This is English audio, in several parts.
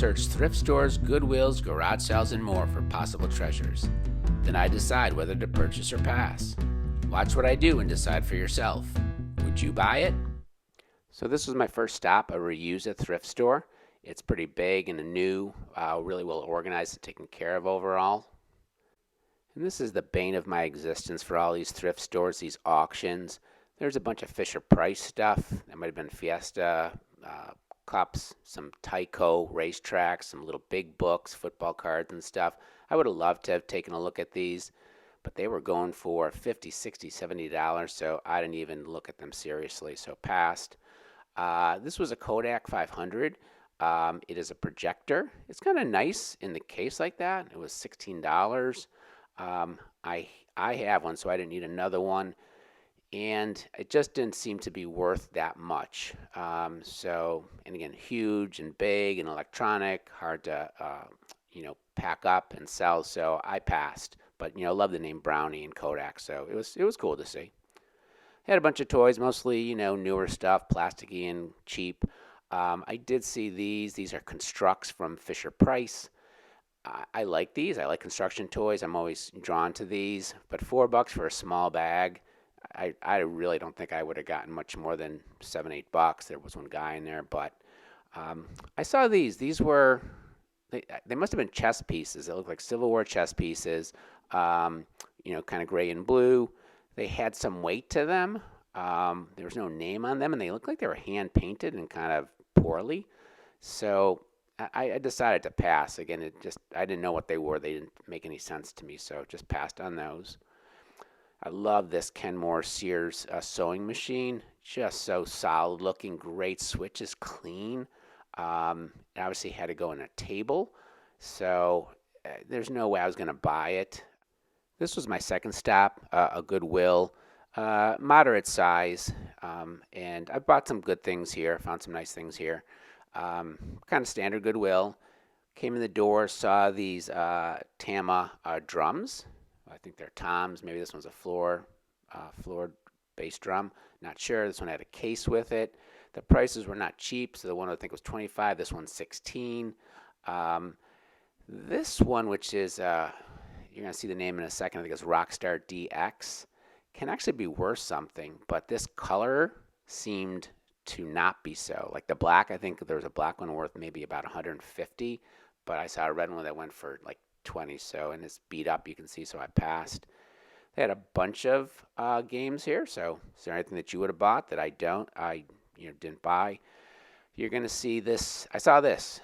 search thrift stores, Goodwills, garage sales, and more for possible treasures. Then I decide whether to purchase or pass. Watch what I do and decide for yourself. Would you buy it? So this was my first stop, a reuse at thrift store. It's pretty big and new, really well organized and taken care of overall. And this is the bane of my existence for all these thrift stores, these auctions. There's a bunch of Fisher-Price stuff. That might have been Fiesta cups, some Tyco racetracks, some little big books, football cards and stuff. I would have loved to have taken a look at these, but they were going for $50, $60, $70, so I didn't even look at them seriously, so passed. This was a Kodak 500. It is a projector. It's kind of nice in the case like that. It was $16. I have one, so I didn't need another one, and it just didn't seem to be worth that much. And again, huge and big and electronic, hard to pack up and sell. So I passed. But love the name Brownie and Kodak, so it was cool to see. Had a bunch of toys, mostly newer stuff, plasticky and cheap. I did see these. These are Construx from Fisher-Price. I like these. I like construction toys. I'm always drawn to these. But $4 for a small bag, I really don't think I would have gotten much more than $7, $8. There was one guy in there, but I saw these. These were they must have been chess pieces. They looked like Civil War chess pieces. Kind of gray and blue. They had some weight to them. There was no name on them, and they looked like they were hand painted and kind of poorly. So I decided to pass. Again, I didn't know what they were. They didn't make any sense to me, so just passed on those. I love this Kenmore Sears sewing machine. Just so solid looking, great switches, clean. It obviously had to go in a table, so there's no way I was going to buy it. This was my second stop, a Goodwill, moderate size, and I bought some good things here, found some nice things here. Kind of standard Goodwill. Came in the door, saw these Tama drums. I think they're toms. Maybe this one's a floor bass drum. Not sure. This one had a case with it. The prices were not cheap, so the one I think was $25. This one's $16. This one, which is you're going to see the name in a second. I think it's Rockstar DX. Can actually be worth something, but this color seemed to not be so. Like the black, I think there was a black one worth maybe about $150, but I saw a red one that went for like $20. So, and it's beat up, you can see, so I passed. They had a bunch of games here. So is there anything that you would have bought that I didn't buy? You're going to see this. I saw this.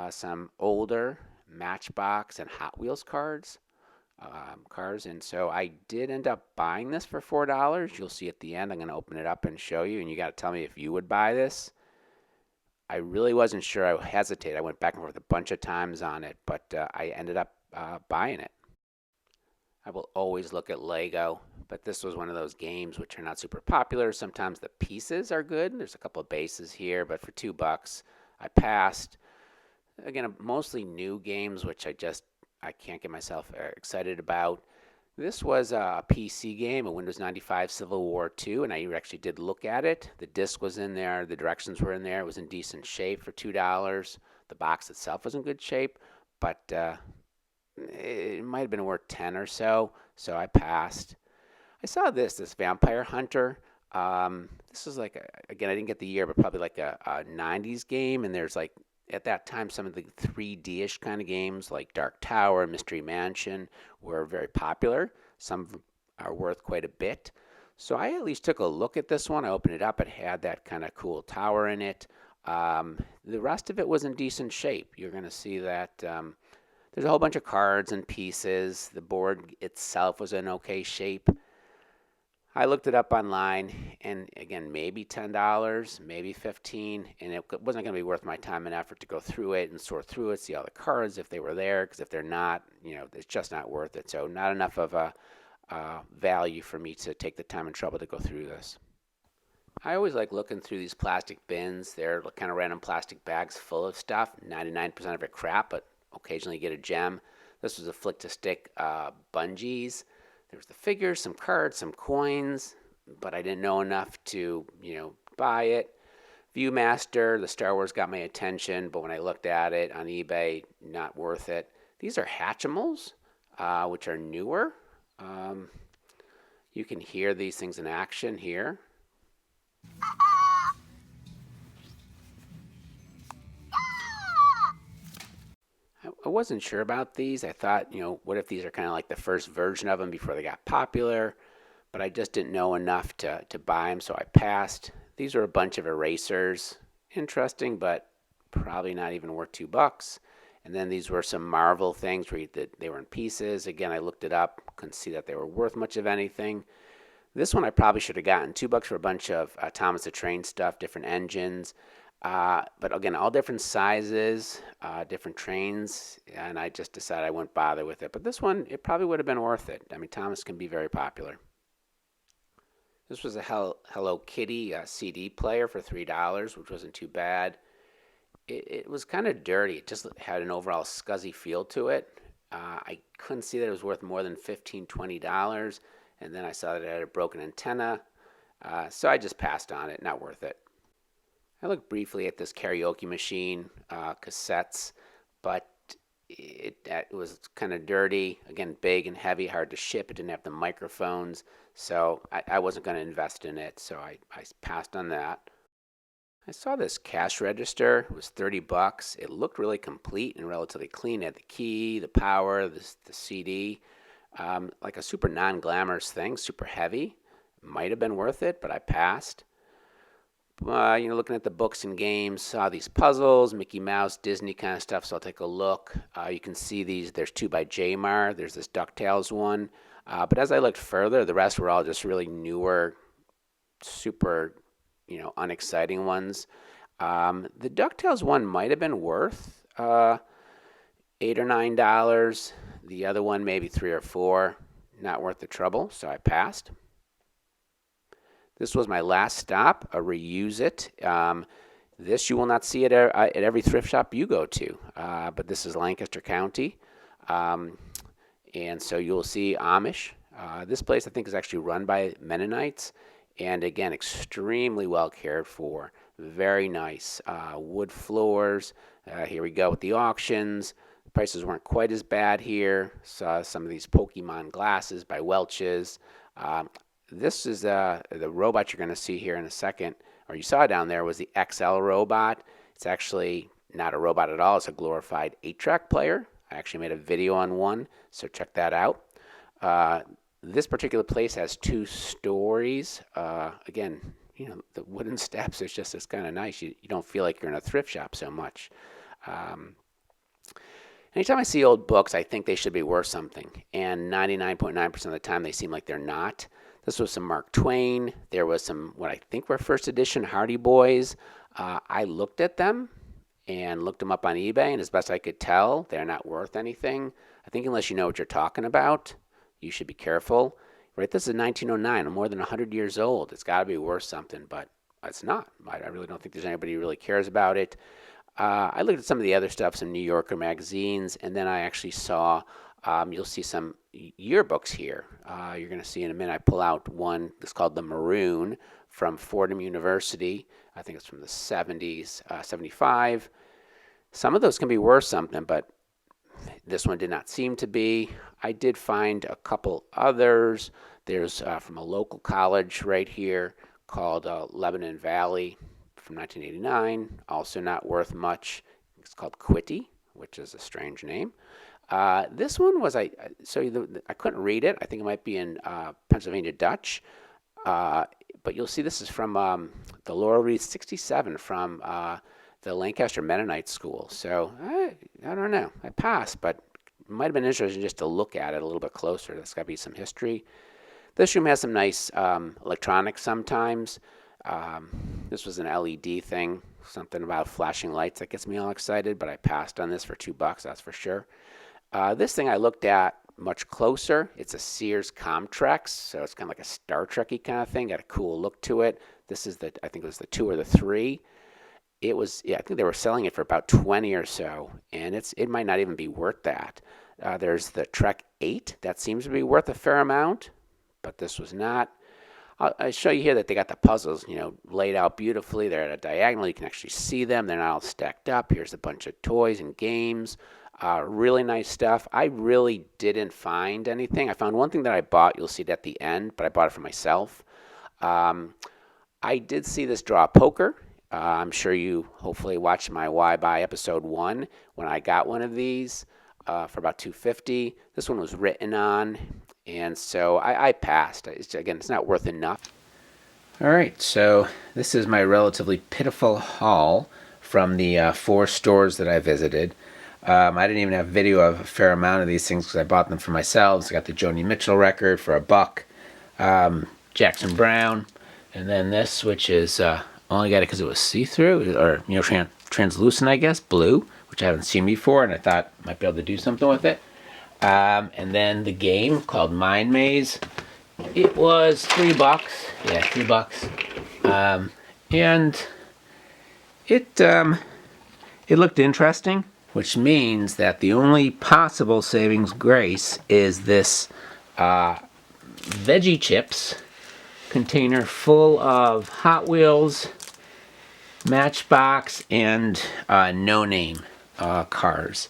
Some older Matchbox and Hot Wheels cars, and so I did end up buying this for $4. You'll see at the end. I'm going to open it up and show you, and you got to tell me if you would buy this. I really wasn't sure. I hesitated. I went back and forth a bunch of times on it, but I ended up buying it. I will always look at Lego, but this was one of those games which are not super popular. Sometimes the pieces are good. There's a couple of bases here, but for $2, I passed. Again, mostly new games, which I can't get myself excited about. This was a PC game, a Windows 95 Civil War II, and I actually did look at it. The disc was in there. The directions were in there. It was in decent shape for $2. The box itself was in good shape, but it might have been worth $10 or so, so I passed. I saw this Vampire Hunter. This is like, again, I didn't get the year, but probably like a 90s game, and there's like, at that time, some of the 3D-ish kind of games like Dark Tower, Mystery Mansion were very popular. Some of them are worth quite a bit. So I at least took a look at this one. I opened it up. It had that kind of cool tower in it. The rest of it was in decent shape. You're going to see that there's a whole bunch of cards and pieces. The board itself was in okay shape. I looked it up online, and again, maybe $10, maybe $15, and it wasn't going to be worth my time and effort to go through it and sort through it, see all the cards if they were there, because if they're not, it's just not worth it. So not enough of a value for me to take the time and trouble to go through this. I always like looking through these plastic bins. They're kind of random plastic bags full of stuff, 99% of it crap, but occasionally you get a gem. This was a flick-to-stick bungees. There was the figures, some cards, some coins, but I didn't know enough to, buy it. Viewmaster, the Star Wars got my attention, but when I looked at it on eBay, not worth it. These are Hatchimals, which are newer. You can hear these things in action here. I wasn't sure about these. I thought, what if these are kind of like the first version of them before they got popular? But I just didn't know enough to buy them, so I passed. These are a bunch of erasers. Interesting, but probably not even worth $2. And then these were some Marvel things where they were in pieces. Again, I looked it up, couldn't see that they were worth much of anything. This one I probably should have gotten $2 for a bunch of Thomas the Train stuff, different engines. But again, all different sizes, different trains, and I just decided I wouldn't bother with it. But this one, it probably would have been worth it. I mean, Thomas can be very popular. This was a Hello Kitty CD player for $3, which wasn't too bad. It was kind of dirty. It just had an overall scuzzy feel to it. I couldn't see that it was worth more than $15, $20. And then I saw that it had a broken antenna. So I just passed on it. Not worth it. I looked briefly at this karaoke machine, cassettes, but it was kind of dirty. Again, big and heavy, hard to ship. It didn't have the microphones. So I wasn't going to invest in it. So I passed on that. I saw this cash register. It was $30. It looked really complete and relatively clean. It had the key, the power, the CD. Like a super non-glamorous thing, super heavy. Might have been worth it, but I passed. Looking at the books and games, saw these puzzles, Mickey Mouse, Disney kind of stuff, so I'll take a look. You can see these. There's two by Jmar. There's this DuckTales one. But as I looked further, the rest were all just really newer, super, unexciting ones. The DuckTales one might have been worth $8 or $9. The other one maybe $3 or $4. Not worth the trouble, so I passed. This was my last stop, a reuse it. This you will not see at every thrift shop you go to, but this is Lancaster County. And so you'll see Amish. This place I think is actually run by Mennonites, and again, extremely well cared for. Very nice. Wood floors. Here we go with the auctions. The prices weren't quite as bad here. Saw some of these Pokemon glasses by Welch's. This is the robot you're going to see here in a second, or you saw down there, was the XL robot. It's actually not a robot at all. It's a glorified 8-track player. I actually made a video on one, so check that out. This particular place has 2 stories. Again, the wooden steps, it's kind of nice. You don't feel like you're in a thrift shop so much. Anytime I see old books, I think they should be worth something, and 99.9% of the time they seem like they're not. This was some Mark Twain. There was some what I think were first edition Hardy Boys. I looked at them and looked them up on eBay, and as best I could tell, they're not worth anything. I think unless you know what you're talking about, you should be careful. Right, this is 1909. I'm more than 100 years old. It's got to be worth something, but it's not. I really don't think there's anybody who really cares about it. I looked at some of the other stuff, some New Yorker magazines, and then I actually saw, you'll see some yearbooks here. You're going to see in a minute, I pull out one that's called The Maroon from Fordham University. I think it's from the 70s, 75. Some of those can be worth something, but this one did not seem to be. I did find a couple others. There's from a local college right here called Lebanon Valley from 1989, also not worth much. It's called Quitty, which is a strange name. This one was, I couldn't read it. I think it might be in Pennsylvania Dutch. But you'll see this is from the Laurel Reed 67 from the Lancaster Mennonite School. So I don't know. I passed, but it might have been interesting just to look at it a little bit closer. There's got to be some history. This room has some nice electronics sometimes. This was an LED thing, something about flashing lights that gets me all excited, but I passed on this for $2, that's for sure. This thing I looked at much closer. It's a Sears Comtrex, so it's kind of like a Star Trek-y kind of thing. Got a cool look to it. This is I think it was the 2 or the 3. It was, I think they were selling it for about 20 or so, and it might not even be worth that. There's the Trek 8. That seems to be worth a fair amount, but this was not. I show you here that they got the puzzles, laid out beautifully. They're at a diagonal. You can actually see them. They're not all stacked up. Here's a bunch of toys and games. Really nice stuff. I really didn't find anything. I found one thing that I bought. You'll see it at the end, but I bought it for myself. I did see this draw poker. I'm sure you hopefully watched my WyBi episode 1 when I got one of these for about $2.50. This one was written on, and so I passed. It's not worth enough. All right, so this is my relatively pitiful haul from the 4 stores that I visited. I didn't even have video of a fair amount of these things because I bought them for myself. I got the Joni Mitchell record for $1. Jackson Browne, and then this, which is only got it because it was see-through, or translucent, I guess, blue, which I haven't seen before, and I thought I might be able to do something with it. And then the game called Mind Maze. It was $3. Yeah, $3. And it looked interesting, which means that the only possible savings grace is this veggie chips container full of Hot Wheels, Matchbox, and no-name cars.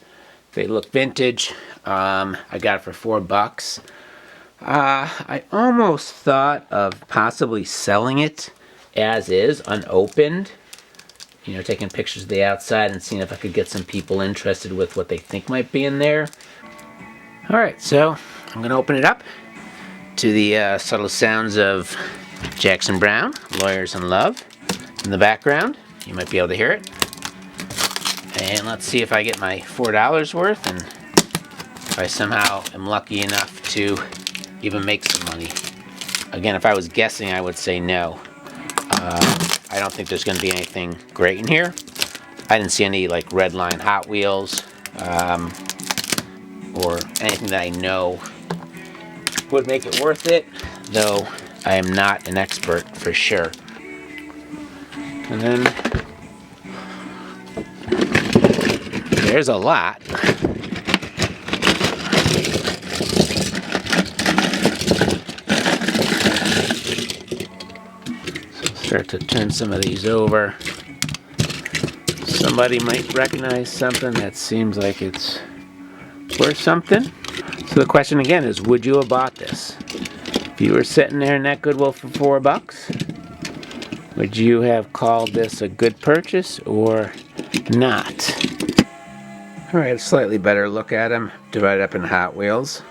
They look vintage. I got it for $4. I almost thought of possibly selling it as is, unopened. Taking pictures of the outside and seeing if I could get some people interested with what they think might be in there. All right, so I'm going to open it up to the subtle sounds of Jackson Browne, Lawyers in Love, in the background. You might be able to hear it. And let's see if I get my $4 worth, and if I somehow am lucky enough to even make some money. Again, if I was guessing, I would say no. I don't think there's going to be anything great in here. I didn't see any like red line Hot Wheels or anything that I know would make it worth it, though I am not an expert for sure. And then there's a lot. Start to turn some of these over. Somebody might recognize something that seems like it's worth something. So the question again is, would you have bought this? If you were sitting there in that Goodwill for $4, would you have called this a good purchase or not? Alright, a slightly better look at them, divided up in Hot Wheels.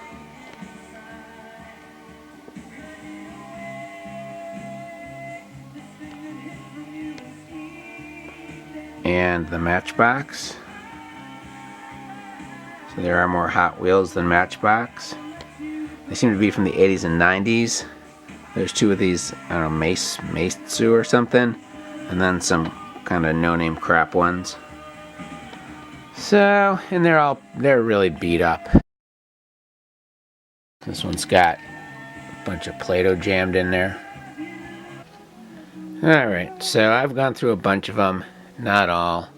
And the Matchbox. So there are more Hot Wheels than Matchbox. They seem to be from the 80s and 90s. There's 2 of these, I don't know, Maisto or something. And then some kind of no-name crap ones. So, and they're really beat up. This one's got a bunch of Play-Doh jammed in there. Alright, so I've gone through a bunch of them. Not all.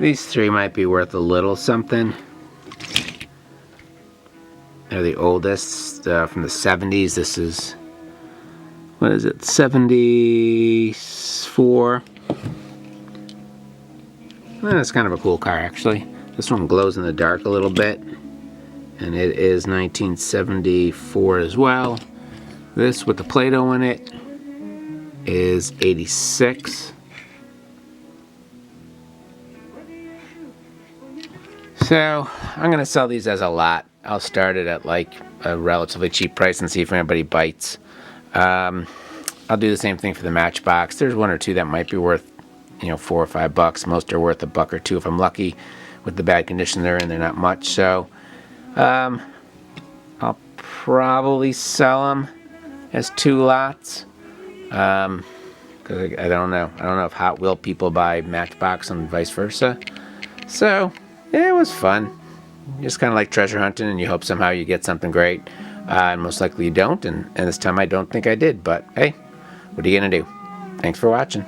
These 3 might be worth a little something. They're the oldest, from the 70s. This is, what is it, 74. That's kind of a cool car, actually. This one glows in the dark a little bit. And it is 1974 as well. This with the Play-Doh in it is 86. So, I'm going to sell these as a lot. I'll start it at like a relatively cheap price and see if anybody bites. I'll do the same thing for the Matchbox. There's 1 or 2 that might be worth, $4 or $5. Most are worth $1 or $2 if I'm lucky. With the bad condition they're in, they're not much. So, I'll probably sell them as 2 lots. Because I don't know. I don't know if Hot Wheel people buy Matchbox and vice versa. So, yeah, it was fun. Just kind of like treasure hunting, and you hope somehow you get something great. And most likely you don't, and this time I don't think I did. But hey, what are you going to do? Thanks for watching.